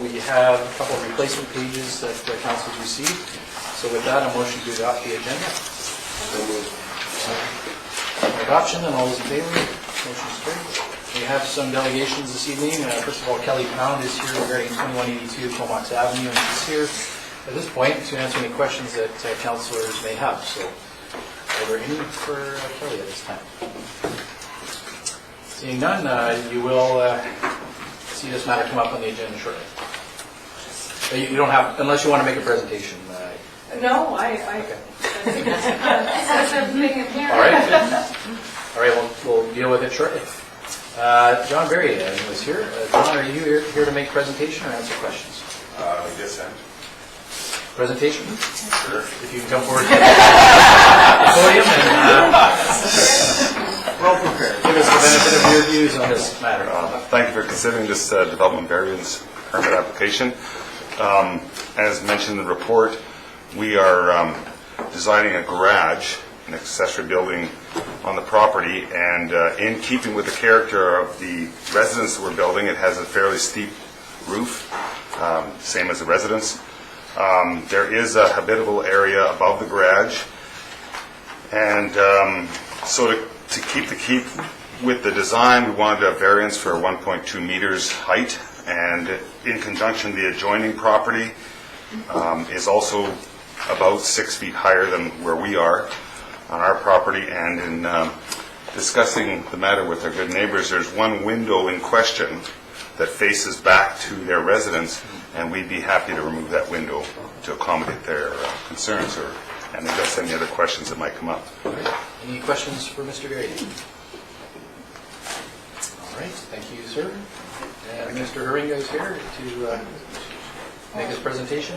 we have a couple of replacement pages that the council's received. So with that, a motion to adopt the agenda. Adoption, and all those in favor? Motion is carried. We have some delegations this evening. First of all, Kelly Pound is here regarding 2182 Comox Avenue, and she's here at this point to answer any questions that councillors may have. So, are there any for Kelly at this time? Seeing none, you will see this matter come up on the agenda shortly. You don't have, unless you want to make a presentation. No, Okay. That's everything in here. All right. All right, we'll deal with it shortly. John Berry was here. John, are you here to make a presentation or answer questions? Yes, sir. Presentation? Sure. If you can come forward to the podium and Well prepared. give us the benefit of your views on this matter. Thank you for considering this development variance permit application. As mentioned in the report, we are designing a garage, an accessory building on the property, and in keeping with the character of the residence that we're building, it has a fairly steep roof, same as the residence. There is a habitable area above the garage, and so to keep with the design, we wanted a variance for 1.2 meters height, and in conjunction, the adjoining property is also about 6 feet higher than where we are on our property. And in discussing the matter with our good neighbors, there's one window in question that faces back to their residence, and we'd be happy to remove that window to accommodate their concerns and address any other questions that might come up. Any questions for Mr. Berry? All right, thank you, sir. And Mr. Haringa is here to make his presentation.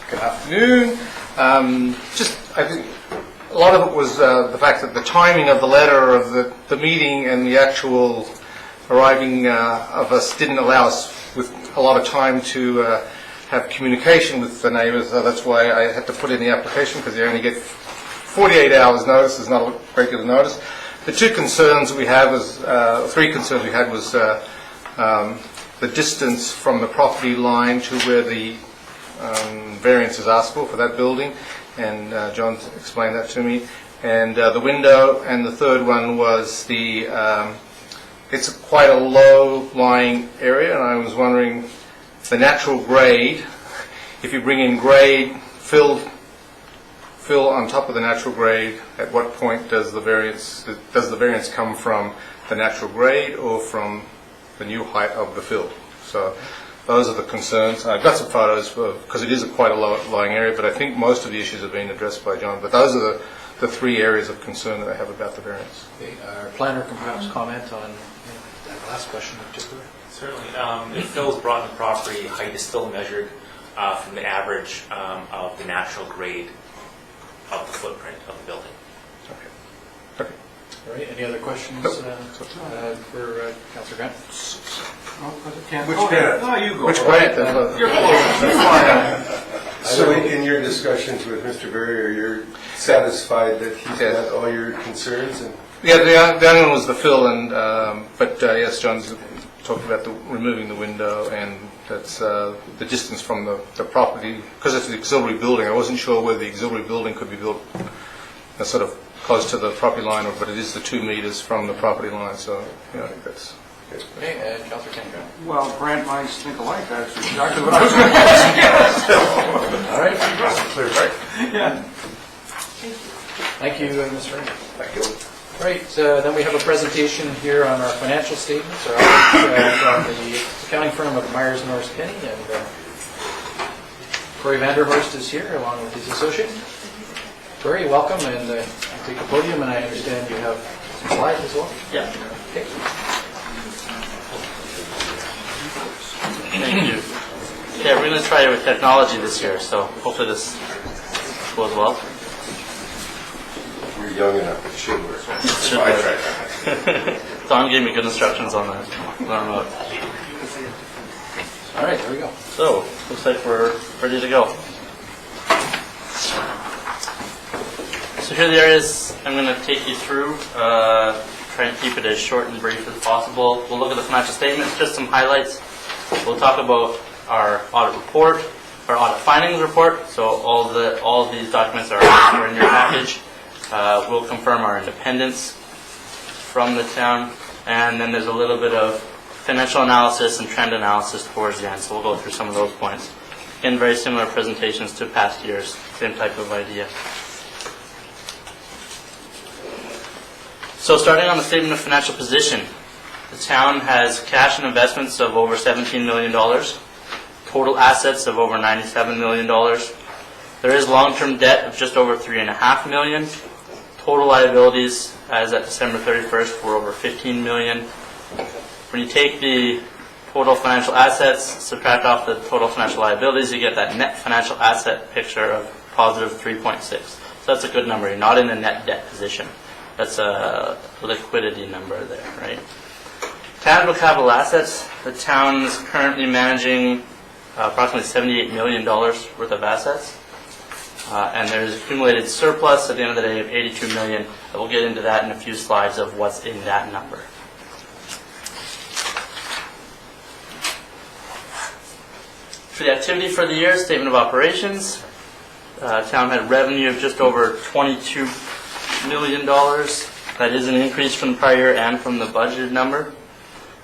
Good afternoon. I think a lot of it was the fact that the timing of the letter of the meeting and the actual arriving of us didn't allow us with a lot of time to have communication with the neighbours. That's why I had to put in the application, because they only get 48 hours notice. Is not a great deal of notice. The two concerns we have was, three concerns we had was the distance from the property line to where the variance is asked for that building, and John explained that to me, and the window, and the third one was it's quite a low-lying area, and I was wondering the natural grade, if you bring in grade, fill on top of the natural grade, at what point does the variance come from the natural grade or from the new height of the fill? So those are the concerns. I've got some photos because it is quite a low-lying area, but I think most of the issues have been addressed by John. But those are the three areas of concern that I have about the variance. Okay, our planner can perhaps comment on that last question in particular. Certainly. If Phil's brought in the property, height is still measured from the average of the natural grade of the footprint of the building. Okay. All right, any other questions for Councillor Grant? Which grant? No, you go. Which grant? You're close. So in your discussions with Mr. Berry, you're satisfied that he's got all your concerns? And Yeah, the only one was the fill, and but yes, John's talked about removing the window, and that's the distance from the property, because it's the auxiliary building. I wasn't sure whether the auxiliary building could be built sort of close to the property line, but it is the 2 meters from the property line, so I think that's... Okay, and Councillor Kendra. Well, Brant and I think alike. That's exactly what I was going to ask you. All right. clear, right? Yeah. Thank you, Mr. Ring. Thank you. All right, then we have a presentation here on our financial statements, from the accounting firm of Myers Norris Penny, and Corey Vanderhorst is here along with his associate. Corey, welcome, and take the podium, and I understand you have some slides as well. Yeah. Okay. Thank you. Yeah, we're going to try it with technology this year, so hopefully this goes well. You're young enough, it should work. Should I work. tried that. Don gave me good instructions on that. Learn about. All right, there we go. So, looks like we're ready to go. So here are the areas I'm going to take you through. try and keep it as short and brief as possible. We'll look at the financial statements, just some highlights. We'll talk about our audit report, our audit findings report. So all of these documents are in your package. We'll confirm our independence from the town, and then there's a little bit of financial analysis and trend analysis towards the end. So we'll go through some of those points. Again, very similar presentations to past years, same type of idea. So starting on the statement of financial position, the town has cash and investments of over $17 million, total assets of over $97 million. There is long-term debt of just over $3.5 million. Total liabilities as at December 31st were over $15 million. When you take the total financial assets, subtract off the total financial liabilities, you get that net financial asset picture of positive 3.6. So that's a good number. You're not in a net debt position. That's a liquidity number there, right? Tangible capital assets, the town is currently managing approximately $78 million worth of assets. And there's accumulated surplus at the end of the day of $82 million. We'll get into that in a few slides of what's in that number. For the activity for the year, statement of operations, town had revenue of just over $22 million. That is an increase from the prior year and from the budgeted number.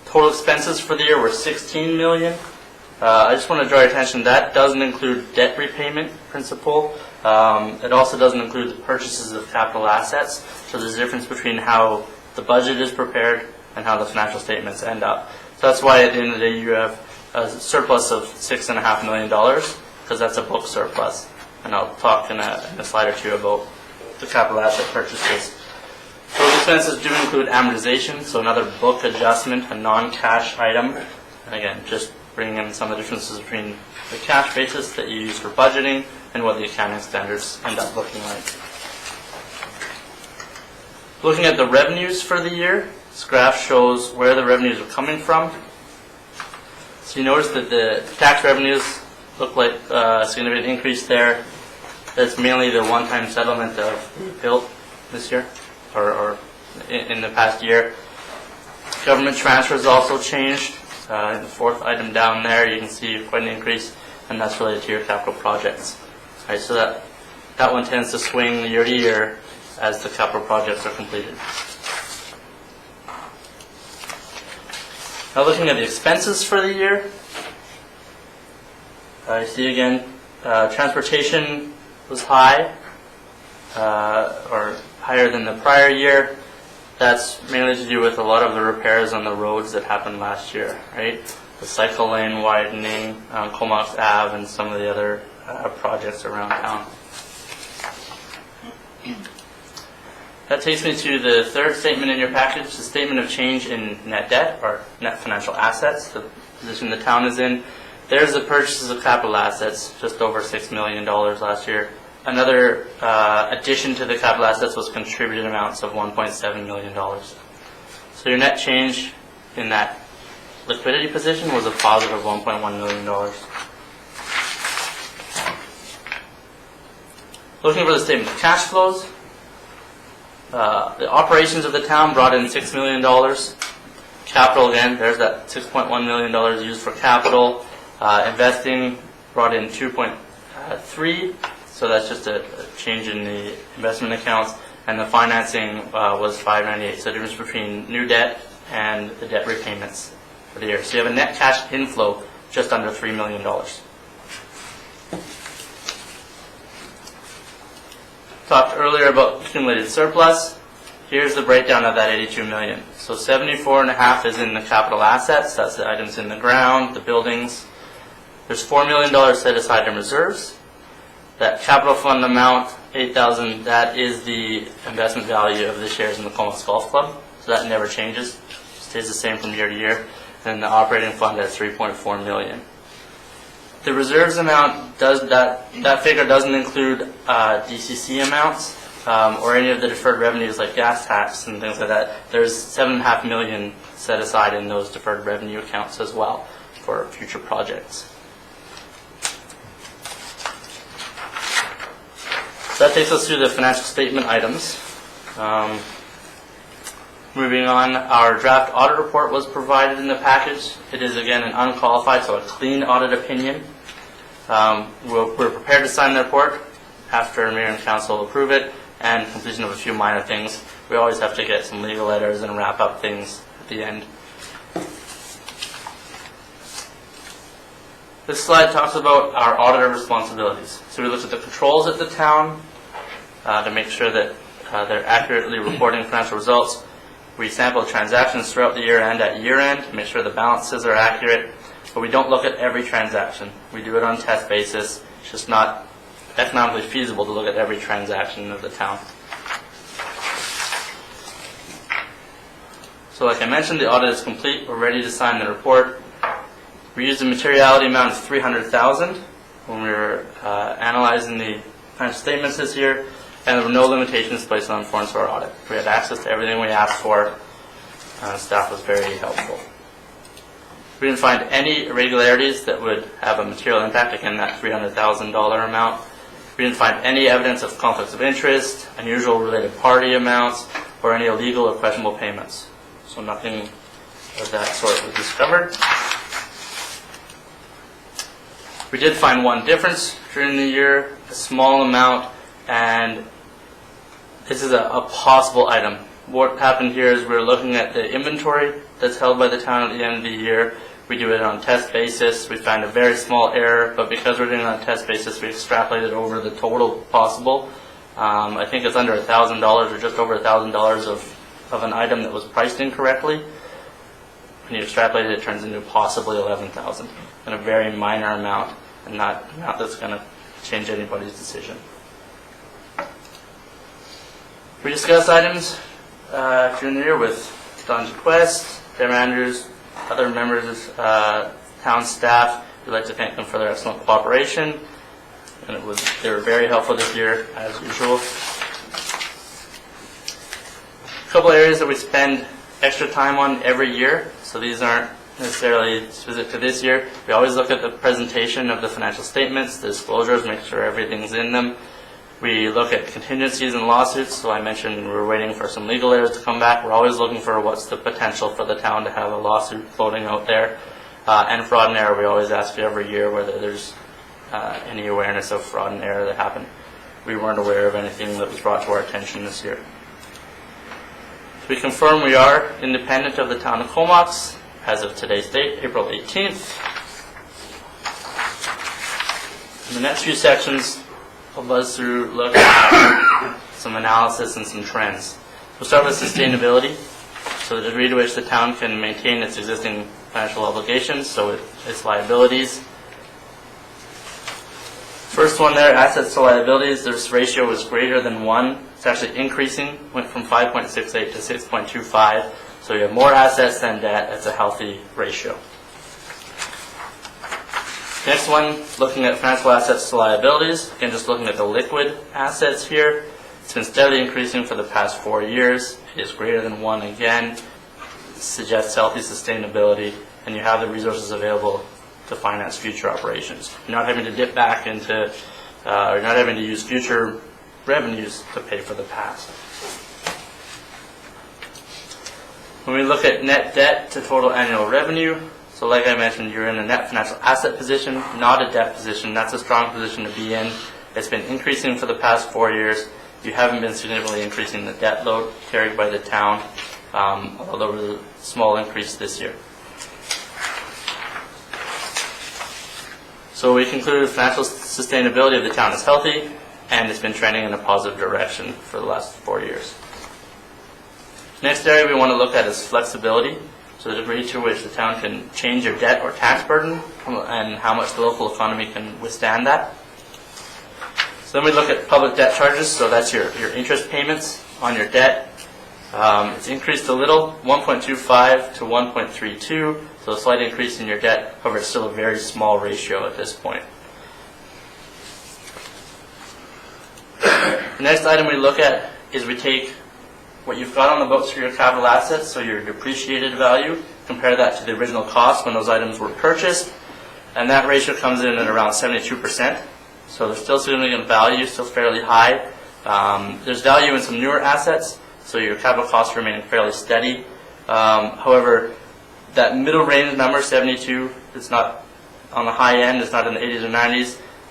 Total expenses for the year were $16 million. I just want to draw your attention, that doesn't include debt repayment principal. It also doesn't include the purchases of capital assets. So there's a difference between how the budget is prepared and how the financial statements end up. So that's why at the end of the day you have a surplus of $6.5 million, because that's a book surplus. And I'll talk in a slide or two about the capital asset purchases. Those expenses do include amortization, so another book adjustment, a non-cash item. And again, just bringing in some of the differences between the cash basis that you use for budgeting and what the accounting standards end up looking like. Looking at the revenues for the year, this graph shows where the revenues are coming from. So you notice that the tax revenues look like a significant increase there. That's mainly the one-time settlement of built this year, or in the past year. Government transfers also changed. In the fourth item down there, you can see quite an increase, and that's related to your capital projects. All right, so that one tends to swing year to year as the capital projects are completed. Now looking at the expenses for the year, you see again, transportation was high, or higher than the prior year. That's mainly to do with a lot of the repairs on the roads that happened last year, right? The cycle lane widening, Comox Ave, and some of the other projects around town. That takes me to the third statement in your package, the statement of change in net debt, or net financial assets, the position the town is in. There's the purchases of capital assets, just over $6 million last year. Another addition to the capital assets was contributed amounts of $1.7 million. So your net change in that liquidity position was a positive $1.1 million. Looking for the statement of cash flows, the operations of the town brought in $6 million. Capital, again, there's that $6.1 million used for capital. Investing brought in 2.3, so that's just a change in the investment accounts. And the financing was 598, so the difference between new debt and the debt repayments for the year. So you have a net cash inflow just under $3 million. Talked earlier about accumulated surplus. Here's the breakdown of that $82 million. So 74.5 is in the capital assets. That's the items in the ground, the buildings. There's $4 million set aside in reserves. That capital fund amount, $8,000, that is the investment value of the shares in the Comox Golf Club. So that never changes. Stays the same from year to year. And the operating fund at $3.4 million. The reserves amount, that figure doesn't include DCC amounts or any of the deferred revenues like gas tax and things like that. There's $7.5 million set aside in those deferred revenue accounts as well for future projects. So that takes us through the financial statement items. Moving on, our draft audit report was provided in the package. It is again an unqualified, so a clean audit opinion. We're prepared to sign the report after Mayor and Council approve it and completion of a few minor things. We always have to get some legal letters and wrap up things at the end. This slide talks about our auditor responsibilities. So we looked at the controls at the town to make sure that they're accurately reporting financial results. We sample transactions throughout the year and at year end to make sure the balances are accurate, but we don't look at every transaction. We do it on test basis. It's just not economically feasible to look at every transaction of the town. So like I mentioned, the audit is complete. We're ready to sign the report. We used a materiality amount of $300,000 when we were analyzing the financial statements this year, and there were no limitations placed on forms for our audit. We had access to everything we asked for. Staff was very helpful. We didn't find any irregularities that would have a material impact, again, that $300,000 amount. We didn't find any evidence of conflicts of interest, unusual related party amounts, or any illegal or questionable payments. So nothing of that sort was discovered. We did find one difference during the year, a small amount, and this is a possible item. What happened here is we're looking at the inventory that's held by the town at the end of the year. We do it on test basis. We found a very small error, but because we're doing it on test basis, we extrapolated over the total possible. I think it's under $1,000 or just over $1,000 of an item that was priced incorrectly. When you extrapolate it, it turns into possibly $11,000, and a very minor amount, and not that's going to change anybody's decision. We discussed items during the year with Don Quest, Darren Andrews, other members of town staff. We'd like to thank them for their excellent cooperation, and they were very helpful this year, as usual. A couple areas that we spend extra time on every year, so these aren't necessarily specific to this year. We always look at the presentation of the financial statements, the disclosures, make sure everything's in them. We look at contingencies and lawsuits, so I mentioned we're waiting for some legal errors to come back. We're always looking for what's the potential for the town to have a lawsuit floating out there. And fraud and error, we always ask you every year whether there's any awareness of fraud and error that happened. We weren't aware of anything that was brought to our attention this year. We confirm we are independent of the town of Comox as of today's date, April 18th. In the next few sections, I'll buzz through, look at some analysis and some trends. We'll start with sustainability. So the degree to which the town can maintain its existing financial obligations, so its liabilities. First one there, assets to liabilities, this ratio was greater than 1. It's actually increasing, went from 5.68 to 6.25. So you have more assets than debt. That's a healthy ratio. Next one, looking at financial assets to liabilities. Again, just looking at the liquid assets here. It's been steadily increasing for the past 4 years. It is greater than 1 again. It suggests healthy sustainability, and you have the resources available to finance future operations. You're not having to dip back into, you're not having to use future revenues to pay for the past. When we look at net debt to total annual revenue, so like I mentioned, you're in a net financial asset position, not a debt position. That's a strong position to be in. It's been increasing for the past 4 years. You haven't been significantly increasing the debt load carried by the town, although there was a small increase this year. So we concluded financial sustainability of the town is healthy, and it's been trending in a positive direction for the last 4 years. Next area we want to look at is flexibility. So the degree to which the town can change your debt or tax burden and how much the local economy can withstand that. So then we look at public debt charges. So that's your interest payments on your debt. It's increased a little, 1.25 to 1.32. So a slight increase in your debt. However, it's still a very small ratio at this point. The next item we look at is we take what you've got on the books for your capital assets, so your depreciated value, compare that to the original cost when those items were purchased, and that ratio comes in at around 72%. So there's still significant value, still fairly high. There's value in some newer assets, so your capital costs remain fairly steady. However, that middle range number, 72, is not on the high end, it's not in the 80s or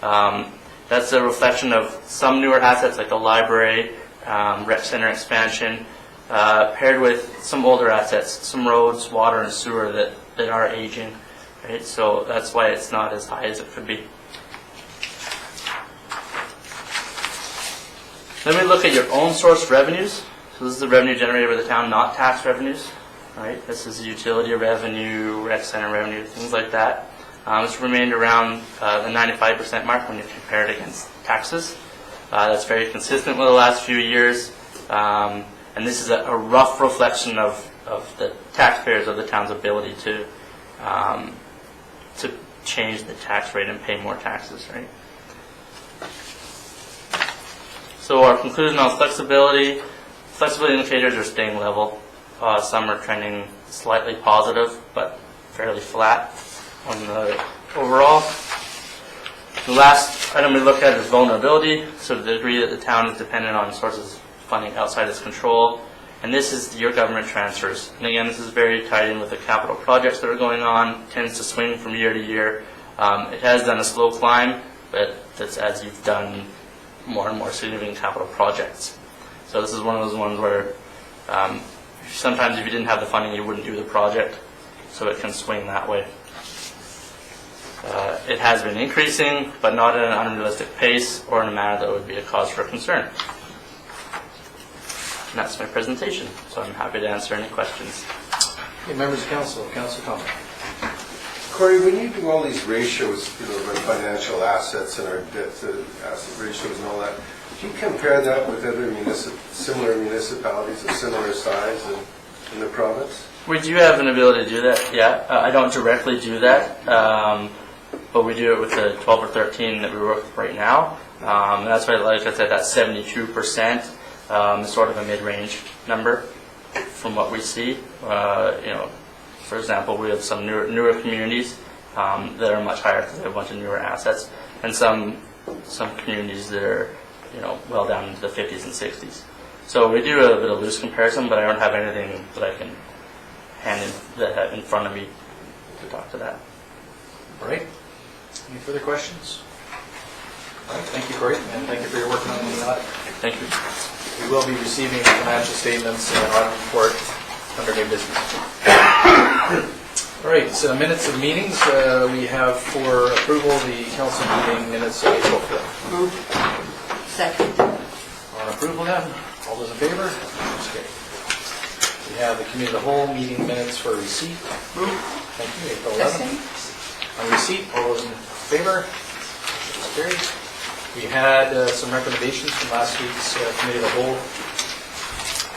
90s. That's a reflection of some newer assets like the library, rec center expansion, paired with some older assets, some roads, water, and sewer that are aging. Right? So that's why it's not as high as it could be. Then we look at your own source revenues. So this is the revenue generated by the town, not tax revenues. Right? This is utility revenue, rec center revenue, things like that. It's remained around the 95% mark when you compare it against taxes. That's very consistent with the last few years. And this is a rough reflection of the taxpayers of the town's ability to change the tax rate and pay more taxes, right? So our conclusion on flexibility indicators are staying level. Some are trending slightly positive, but fairly flat on the overall. The last item we look at is vulnerability, so the degree that the town is dependent on sources of funding outside its control. And this is your government transfers. And again, this is very tied in with the capital projects that are going on, tends to swing from year to year. It has done a slow climb, but that's as you've done more and more significant capital projects. So this is one of those ones where sometimes if you didn't have the funding, you wouldn't do the project, so it can swing that way. It has been increasing, but not at an unrealistic pace or in a manner that would be a cause for concern. And that's my presentation, so I'm happy to answer any questions. Okay, members of council comment. Corey, when you do all these ratios, of our financial assets and our debt to asset ratios and all that, do you compare that with other similar municipalities of similar size in the province? We do have an ability to do that, yeah. I don't directly do that, but we do it with the 12 or 13 that we work with right now. And that's why, like I said, that 72% is sort of a mid-range number from what we see. For example, we have some newer communities that are much higher because they have a bunch of newer assets, and some communities that are well down into the 50s and 60s. So we do a bit of loose comparison, but I don't have anything that I can hand in front of me to talk to that. All right. Any further questions? All right. Thank you, Corey, and thank you for your work on the audit. Thank you. We will be receiving the financial statements and audit report under new business. All right, so minutes of meetings. We have for approval the council meeting minutes of April 5th. Move. Second. On approval then, all those in favor? Okay. We have the committee of the whole meeting minutes for receipt. Move. Thank you, April 11th. On receipt, all those in favor? That's carried. We had some recommendations from last week's committee of the whole.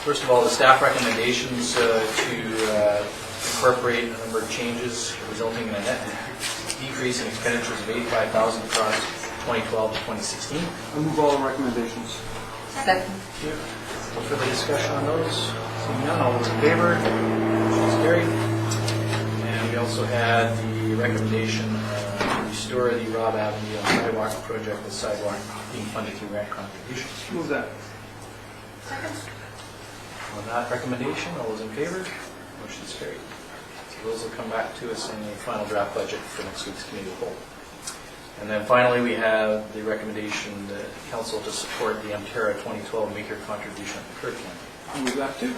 First of all, the staff recommendations to incorporate a number of changes resulting in a net decrease in expenditures of $85,000 across 2012 to 2016. I move all the recommendations. Second. Thank you. No further discussion on those? Seeing none, all those in favor? Motion is carried. And we also had the recommendation to restore the Rob Avenue sidewalk project with sidewalk being funded through grant contributions. Move that. Second. On that recommendation, all those in favor? Motion is carried. So those will come back to us in the final draft budget for next week's committee of the whole. And then finally, we have the recommendation that council to support the Ontario 2012 Maker contribution at the curb line. I move that too.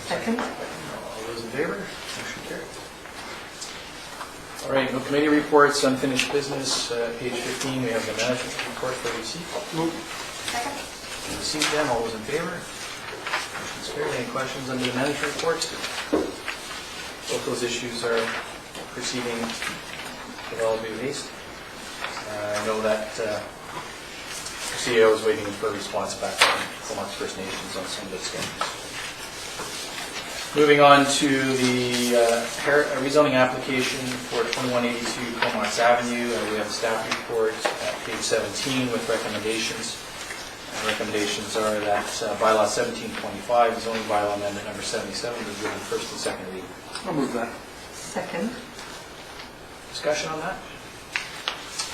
Second. All those in favor? Motion carried. All right, no committee reports, unfinished business. Page 15, we have the management report for receipt. Move. Second. Receipt then, all those in favor? Motion's carried. Any questions under the management report? Both those issues are proceeding with all due haste. I know that the CEO is waiting for a response back from Comox First Nations on some of the schedules. Moving on to the rezoning application for 2182 Comox Avenue. We have the staff report at page 17 with recommendations. Recommendations are that bylaw 1725, zoning bylaw amendment number 77, be given first and second reading. I'll move that. Second. Discussion on that?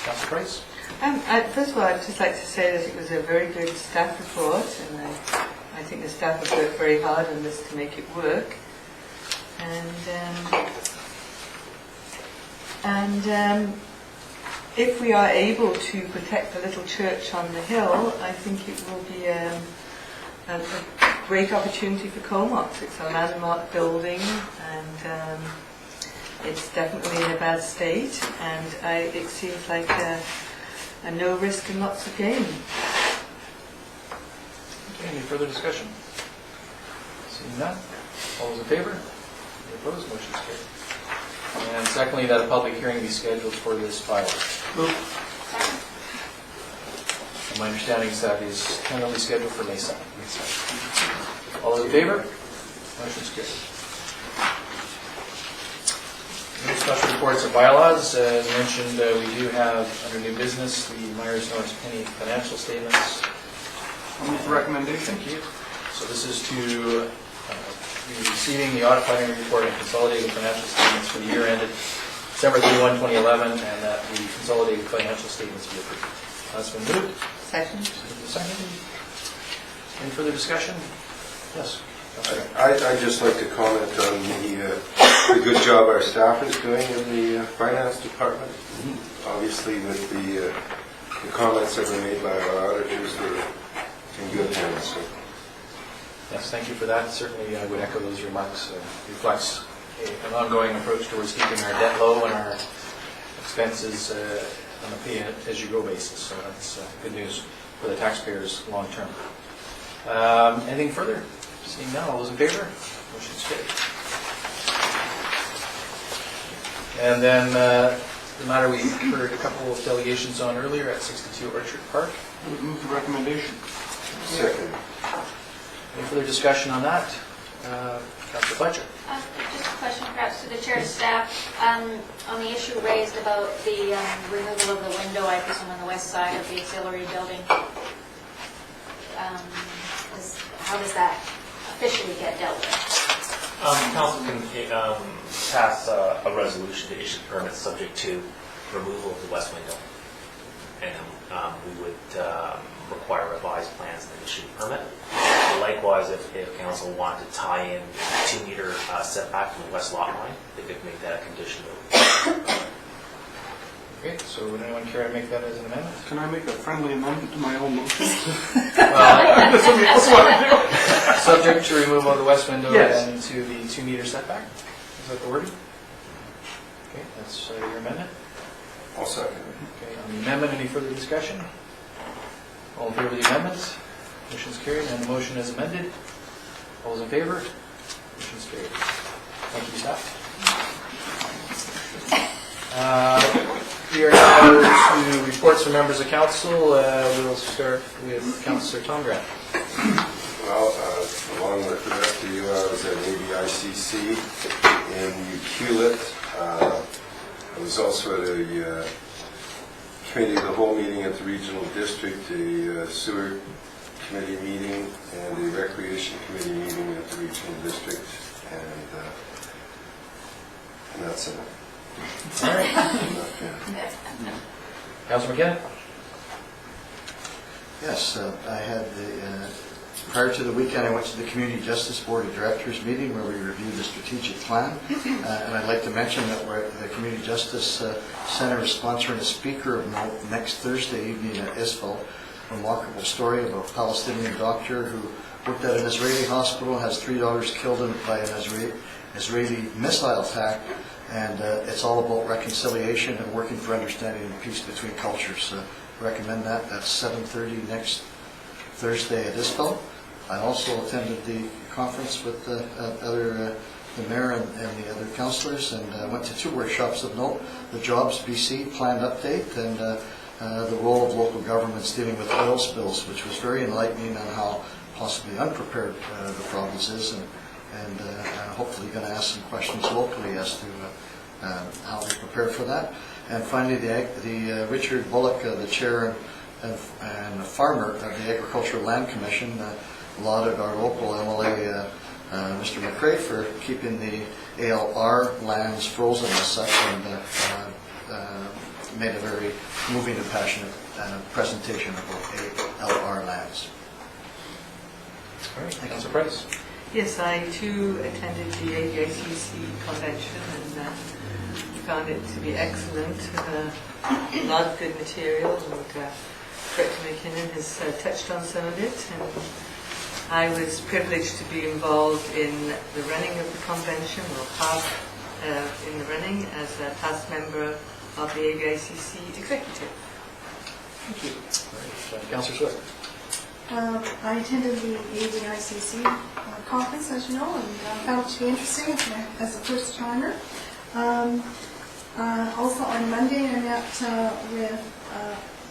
Councilor Price? First of all, I'd just like to say that it was a very good staff report, and I I think the staff have worked very hard on this to make it work. And if we are able to protect the little church on the hill, I think it will be a great opportunity for Comox. It's a landmark building, and it's definitely in a bad state, and it seems like a no risk and lots of gain. Okay, any further discussion? Seeing none, all those in favor? Any opposed? Motion's carried. And secondly, that a public hearing be scheduled for this bylaw. And my understanding is that is tentatively scheduled for May 2nd. All those in favor? Motion's carried. No special reports of bylaws. As mentioned, we do have under new business the Myers Norris Penny financial statements. I'll make the recommendation. Thank you. So this is to be receiving the audit planning report and consolidated financial statements for the year ended December 31, 2011, and that the consolidated financial statements be approved. That's been moved. Second. Seconded. Any further discussion? Yes. I'd just like to comment on the good job our staff is doing in the finance department. Obviously, with the comments that were made by our auditors, they're in good hands. So. Yes, thank you for that. Certainly, I would echo those remarks. Reflects an ongoing approach towards keeping our debt low and our expenses on a pay-as-you-go basis. So that's good news for the taxpayers long term. Anything further? Seeing none, all those in favor? Motion's carried. And then the matter we heard a couple of delegations on earlier at 62 Orchard Park. I would move the recommendation. Second. Any further discussion on that? Councillor Fletcher. Just a question perhaps to the chair staff on the issue raised about the removal of the window, I presume on the west side of the auxiliary building. How does that officially get dealt with? Council can pass a resolution to issue permits subject to removal of the west window. And we would require revised plans and then issue a permit. Likewise, if council wanted to tie in the 2-meter setback from the west lot line, they could make that a condition. Okay, so would anyone care to make that as an amendment? Can I make a friendly amendment to my own motion? Well, Somebody else want to do it? subject to removal of the west window Yes. and to the 2-meter setback? Is that the wording? Okay, that's your amendment. I'll second. Okay, on the amendment, any further discussion? All in favor of the amendment? Motion's carried, and the motion is amended. All those in favor? Motion's carried. Thank you, staff. We are now to reports from members of council. We'll start with Councillor Tom Grant. Well, along with the rest of you, I was at ABICC in Ucluelet. I was also at a committee of the whole meeting at the regional district, a sewer committee meeting, and a recreation committee meeting at the regional district, and that's it. All right. Councillor McKinnon? Yes, I had prior to the weekend, I went to the Community Justice Board of Directors meeting where we reviewed the strategic plan. And I'd like to mention that the Community Justice Center is sponsoring a speaker of note next Thursday evening at ISFO. A remarkable story about a Palestinian doctor who worked at an Israeli hospital, has 3 daughters killed by an Israeli missile attack. And it's all about reconciliation and working for understanding and peace between cultures. Recommend that. That's 7:30 next Thursday at ISFO. I also attended the conference with the mayor and the other councillors, and went to 2 workshops of note: the Jobs BC Planned Update and the role of local governments dealing with oil spills, which was very enlightening on how possibly unprepared the province is, and hopefully going to ask some questions locally as to how we prepare for that. And finally, the Richard Bullock, the chair and the farmer of the Agricultural Land Commission, lauded our local MLA, Mr. McRae, for keeping the ALR lands frozen as such, and made a very moving and passionate presentation about ALR lands. All right, Councillor Price. Yes, I too attended the ABICC convention and found it to be excellent. A lot of good material, and Director McKinnon has touched on some of it. And I was privileged to be involved in the running of the convention, or part in the running, as a past member of the ABICC executive. Thank you. All right, Councillor Swift. I attended the ABICC conference, as you know, and found it to be interesting as a first timer. Also on Monday, I met with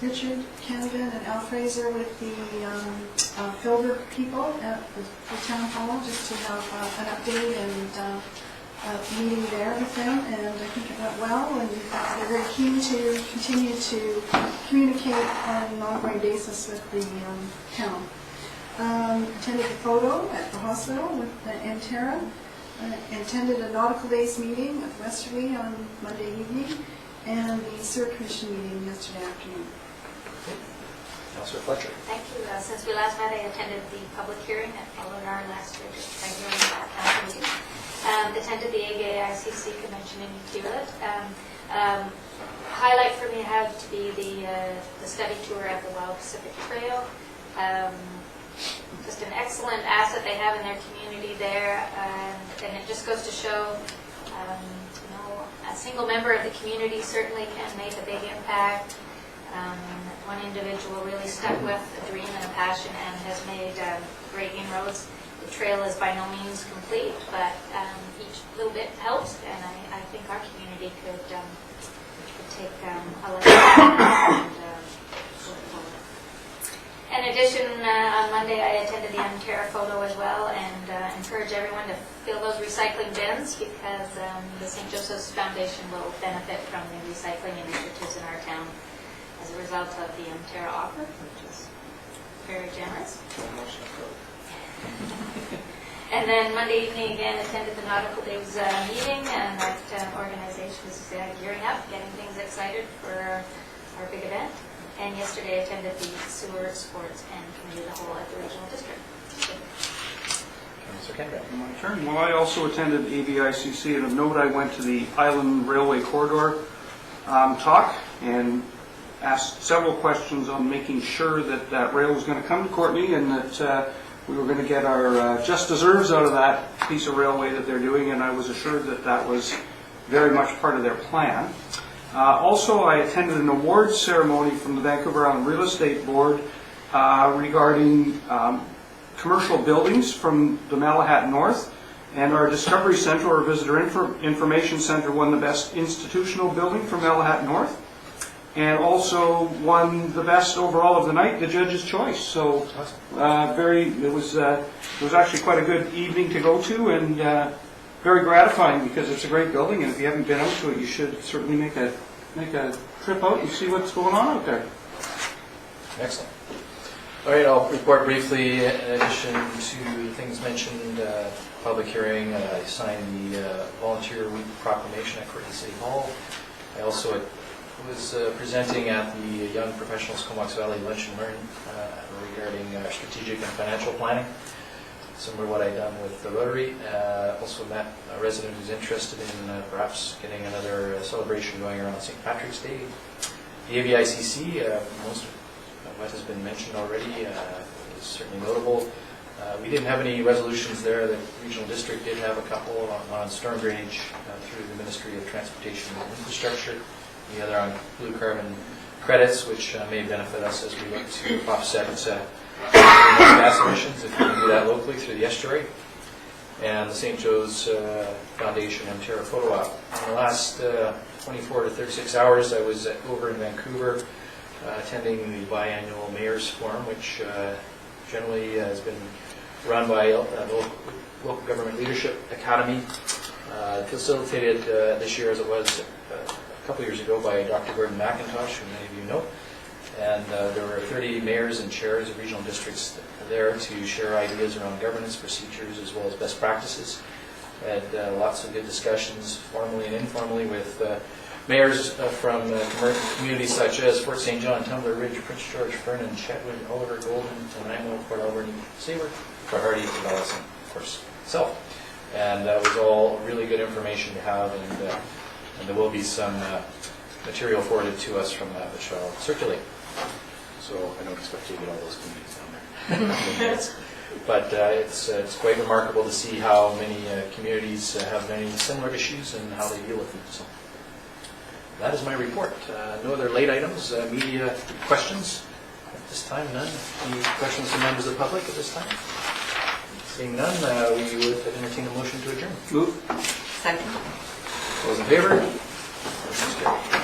Richard Canavan and Al Fraser with the Filbert people at the town hall, just to have an update and a meeting there with them, and I think it went well, and they're very keen to continue to communicate on an ongoing basis with the town. Attended the photo at the hospital with Antera, attended a nautical days meeting at Westerly on Monday evening, and the Sewer Commission meeting yesterday afternoon. Councillor Fletcher. Thank you. Since we last met, I attended the public hearing that followed our last regular council meeting. Attended the ABICC convention in Hewlett. Highlight for me had to be the study tour of the Wild Pacific Trail. Just an excellent asset they have in their community there, and it just goes to show, a single member of the community certainly can make a big impact. One individual really stuck with a dream and a passion and has made great inroads. The trail is by no means complete, but each little bit helps, and I think our community could take a lesson and move forward. In addition, on Monday I attended the Antera photo as well, and encourage everyone to fill those recycling bins, because the St. Joseph's Foundation will benefit from the recycling initiatives in our town as a result of the Antera offer, which is very generous. And then Monday evening again attended the Nautical Days meeting, and that organization is gearing up, getting things excited for our big event. And yesterday attended the Sewer, Sports, and Committee of the Whole at the Regional District. Councillor Kendrick. My turn. Well, I also attended ABICC, and of note I went to the Island Railway Corridor talk and asked several questions on making sure that that rail was going to come to Courtney, and that we were going to get our just deserves out of that piece of railway that they're doing, and I was assured that that was very much part of their plan. Also, I attended an awards ceremony from the Vancouver Island Real Estate Board regarding commercial buildings from the Malahat North, and our Discovery Centre, or Visitor Information Centre, won the best institutional building from Malahat North, and also won the best overall of the night, the Judge's Choice. So it was actually quite a good evening to go to, and very gratifying, because it's a great building, and if you haven't been out to it, you should certainly make a trip out and see what's going on out there. Excellent. All right, I'll report briefly. In addition to the things mentioned, public hearing, I signed the Volunteer Week proclamation at Courtney City Hall. I also was presenting at the Young Professionals Comox Valley Lunch and Learn regarding strategic and financial planning, similar to what I've done with the Rotary. Also met a resident who's interested in perhaps getting another celebration going around St. Patrick's Day. The ABICC, most of what has been mentioned already, is certainly notable. We didn't have any resolutions there. The Regional District did have a couple on storm drainage through the Ministry of Transportation and Infrastructure, the other on blue carbon credits, which may benefit us as we look to offset gas emissions if we can do that locally through the estuary. And the St. Joe's Foundation Antera photo op. In the last 24 to 36 hours, I was over in Vancouver attending the biannual Mayor's Forum, which generally has been run by Local Government Leadership Academy, facilitated this year as it was a couple years ago by Dr. Gordon McIntosh, who many of you know. And there were 30 mayors and chairs of regional districts there to share ideas around governance procedures as well as best practices. Had lots of good discussions, formally and informally, with mayors from communities such as Fort St. John, Tumbler Ridge, Prince George, Fernan, Chetwood, Oliver, Golden, Nanaimo, Port Alberni, Seward, Hardy, Dallas, and of course, self. And that was all really good information to have, and there will be some material forwarded to us from that, which I'll circulate. So I don't expect you to get all those communities down there. But it's quite remarkable to see how many communities have many similar issues and how they deal with them. So that is my report. No other late items, media questions at this time, none. Any questions from members of the public at this time? Seeing none, we would entertain a motion to adjourn. Move. Second. Those in favor? Motion is carried.